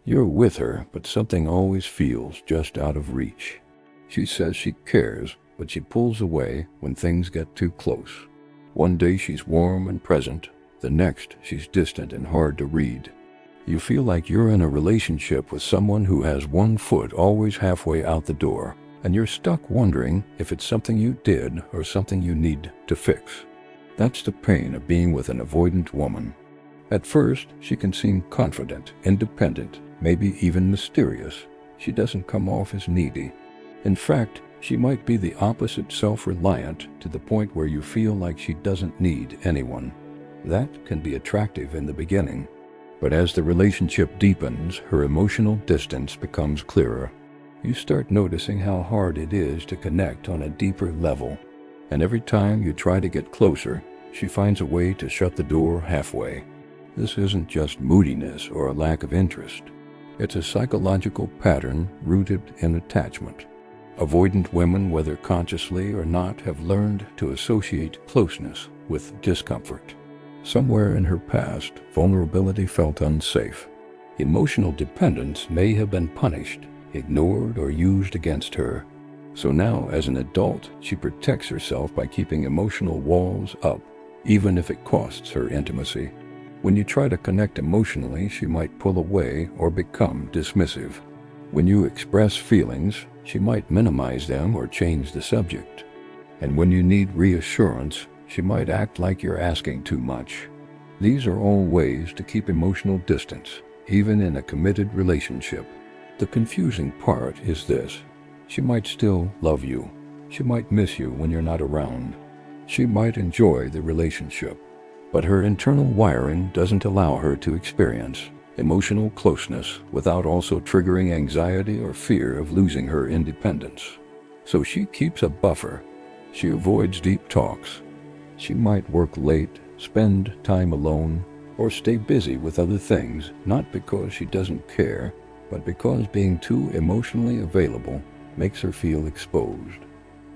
You're with her, but something always feels just out of reach. She says she cares, but she pulls away when things get too close. One day she's warm and present, the next she's distant and hard to read. You feel like you're in a relationship with someone who has one foot always halfway out the door, and you're stuck wondering if it's something you did or something you need to fix. That's the pain of being with an avoidant woman. At first, she can seem confident, independent, maybe even mysterious. She doesn't come off as needy. In fact, she might be the opposite, self-reliant, to the point where you feel like she doesn't need anyone. That can be attractive in the beginning, but as the relationship deepens, her emotional distance becomes clearer. You start noticing how hard it is to connect on a deeper level, and every time you try to get closer, she finds a way to shut the door halfway. This isn't just moodiness or a lack of interest. It's a psychological pattern rooted in attachment. Avoidant women, whether consciously or not, have learned to associate closeness with discomfort. Somewhere in her past, vulnerability felt unsafe. Emotional dependence may have been punished, ignored, or used against her. So now, as an adult, she protects herself by keeping emotional walls up, even if it costs her intimacy. When you try to connect emotionally, she might pull away or become dismissive. When you express feelings, she might minimize them or change the subject. And when you need reassurance, she might act like you're asking too much. These are all ways to keep emotional distance, even in a committed relationship. The confusing part is this: she might still love you. She might miss you when you're not around. She might enjoy the relationship, but her internal wiring doesn't allow her to experience emotional closeness without also triggering anxiety or fear of losing her independence. So she keeps a buffer. She avoids deep talks. She might work late, spend time alone, or stay busy with other things, not because she doesn't care, but because being too emotionally available makes her feel exposed.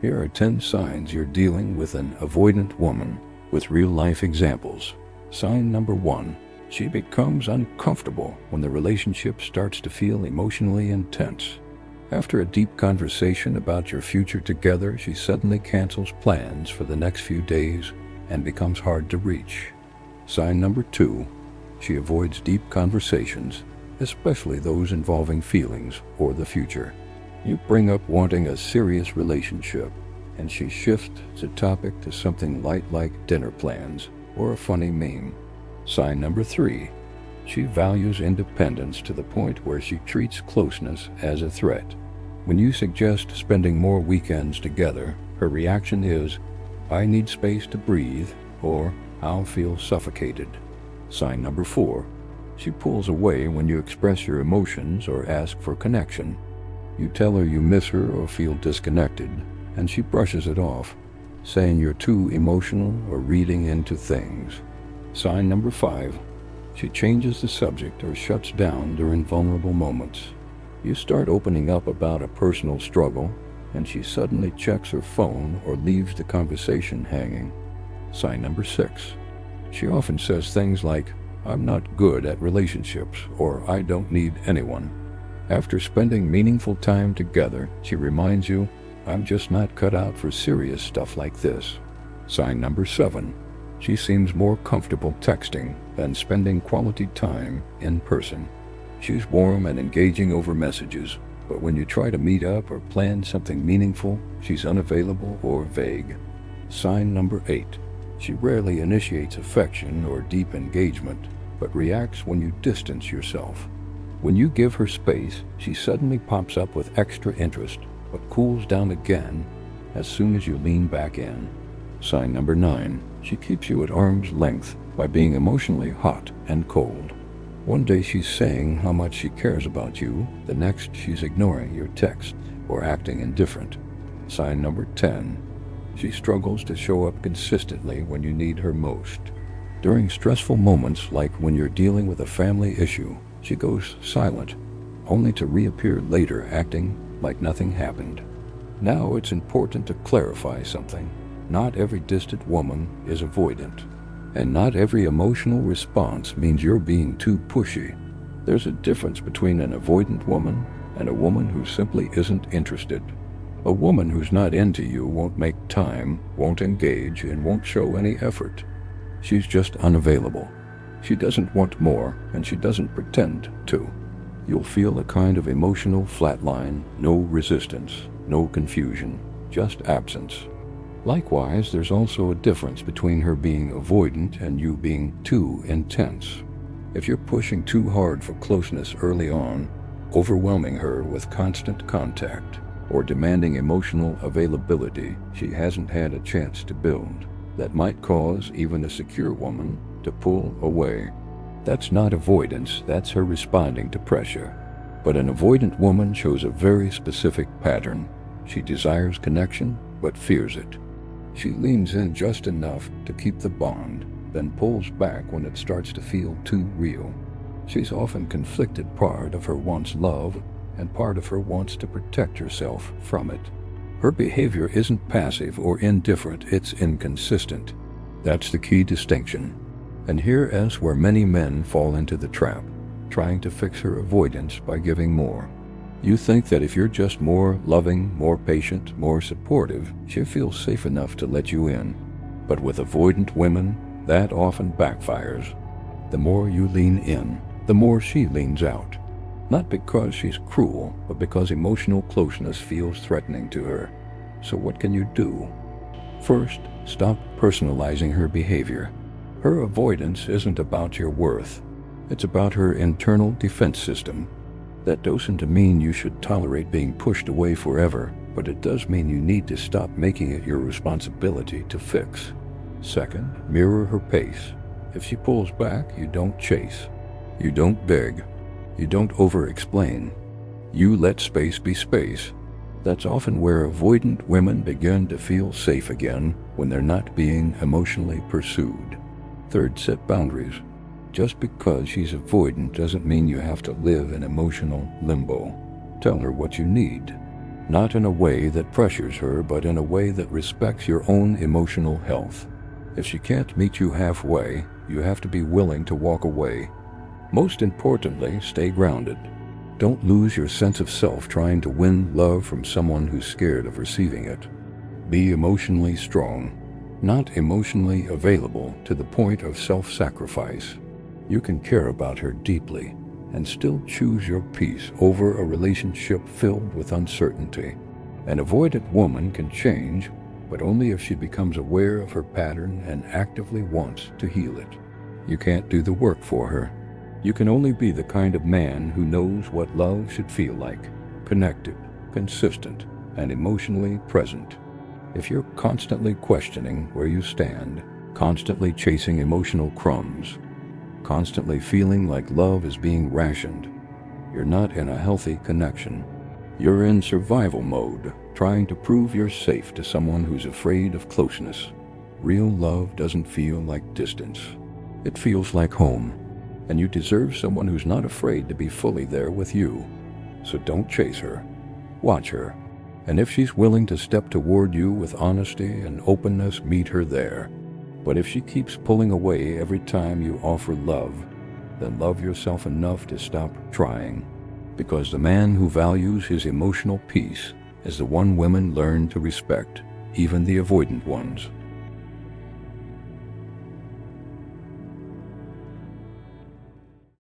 Here are 10 signs you're dealing with an avoidant woman, with real-life examples. Sign number 1. She becomes uncomfortable when the relationship starts to feel emotionally intense. After a deep conversation about your future together, she suddenly cancels plans for the next few days and becomes hard to reach. Sign number 2. She avoids deep conversations, especially those involving feelings or the future. You bring up wanting a serious relationship, and she shifts the topic to something light like dinner plans or a funny meme. Sign number 3. She values independence to the point where she treats closeness as a threat. When you suggest spending more weekends together, her reaction is, "I need space to breathe," or "I'll feel suffocated." Sign number 4. She pulls away when you express your emotions or ask for connection. You tell her you miss her or feel disconnected, and she brushes it off, saying you're too emotional or reading into things. Sign number 5. She changes the subject or shuts down during vulnerable moments. You start opening up about a personal struggle, and she suddenly checks her phone or leaves the conversation hanging. Sign number 6. She often says things like, "I'm not good at relationships," or "I don't need anyone." After spending meaningful time together, she reminds you, "I'm just not cut out for serious stuff like this." Sign number 7. She seems more comfortable texting than spending quality time in person. She's warm and engaging over messages, but when you try to meet up or plan something meaningful, she's unavailable or vague. Sign number 8. She rarely initiates affection or deep engagement, but reacts when you distance yourself. When you give her space, she suddenly pops up with extra interest, but cools down again as soon as you lean back in. Sign number 9. She keeps you at arm's length by being emotionally hot and cold. One day she's saying how much she cares about you, the next she's ignoring your text or acting indifferent. Sign number 10. She struggles to show up consistently when you need her most. During stressful moments like when you're dealing with a family issue, she goes silent, only to reappear later acting like nothing happened. Now it's important to clarify something. Not every distant woman is avoidant, and not every emotional response means you're being too pushy. There's a difference between an avoidant woman and a woman who simply isn't interested. A woman who's not into you won't make time, won't engage, and won't show any effort. She's just unavailable. She doesn't want more, and she doesn't pretend to. You'll feel a kind of emotional flatline, no resistance, no confusion, just absence. Likewise, there's also a difference between her being avoidant and you being too intense. If you're pushing too hard for closeness early on, overwhelming her with constant contact, or demanding emotional availability she hasn't had a chance to build, that might cause even a secure woman to pull away. That's not avoidance, that's her responding to pressure. But an avoidant woman shows a very specific pattern. She desires connection, but fears it. She leans in just enough to keep the bond, then pulls back when it starts to feel too real. She's often conflicted. Part of her wants love, and part of her wants to protect herself from it. Her behavior isn't passive or indifferent, it's inconsistent. That's the key distinction. And here's where many men fall into the trap, trying to fix her avoidance by giving more. You think that if you're just more loving, more patient, more supportive, she'll feel safe enough to let you in. But with avoidant women, that often backfires. The more you lean in, the more she leans out. Not because she's cruel, but because emotional closeness feels threatening to her. So what can you do? First, stop personalizing her behavior. Her avoidance isn't about your worth. It's about her internal defense system. That doesn't mean you should tolerate being pushed away forever, but it does mean you need to stop making it your responsibility to fix. Second, mirror her pace. If she pulls back, you don't chase. You don't beg. You don't over-explain. You let space be space. That's often where avoidant women begin to feel safe again, when they're not being emotionally pursued. Third, set boundaries. Just because she's avoidant doesn't mean you have to live in emotional limbo. Tell her what you need. Not in a way that pressures her, but in a way that respects your own emotional health. If she can't meet you halfway, you have to be willing to walk away. Most importantly, stay grounded. Don't lose your sense of self trying to win love from someone who's scared of receiving it. Be emotionally strong, not emotionally available to the point of self-sacrifice. You can care about her deeply and still choose your peace over a relationship filled with uncertainty. An avoidant woman can change, but only if she becomes aware of her pattern and actively wants to heal it. You can't do the work for her. You can only be the kind of man who knows what love should feel like: connected, consistent, and emotionally present. If you're constantly questioning where you stand, constantly chasing emotional crumbs, constantly feeling like love is being rationed, you're not in a healthy connection. You're in survival mode, trying to prove you're safe to someone who's afraid of closeness. Real love doesn't feel like distance. It feels like home. And you deserve someone who's not afraid to be fully there with you. So don't chase her. Watch her. And if she's willing to step toward you with honesty and openness, meet her there. But if she keeps pulling away every time you offer love, then love yourself enough to stop trying. Because the man who values his emotional peace is the one women learn to respect, even the avoidant ones.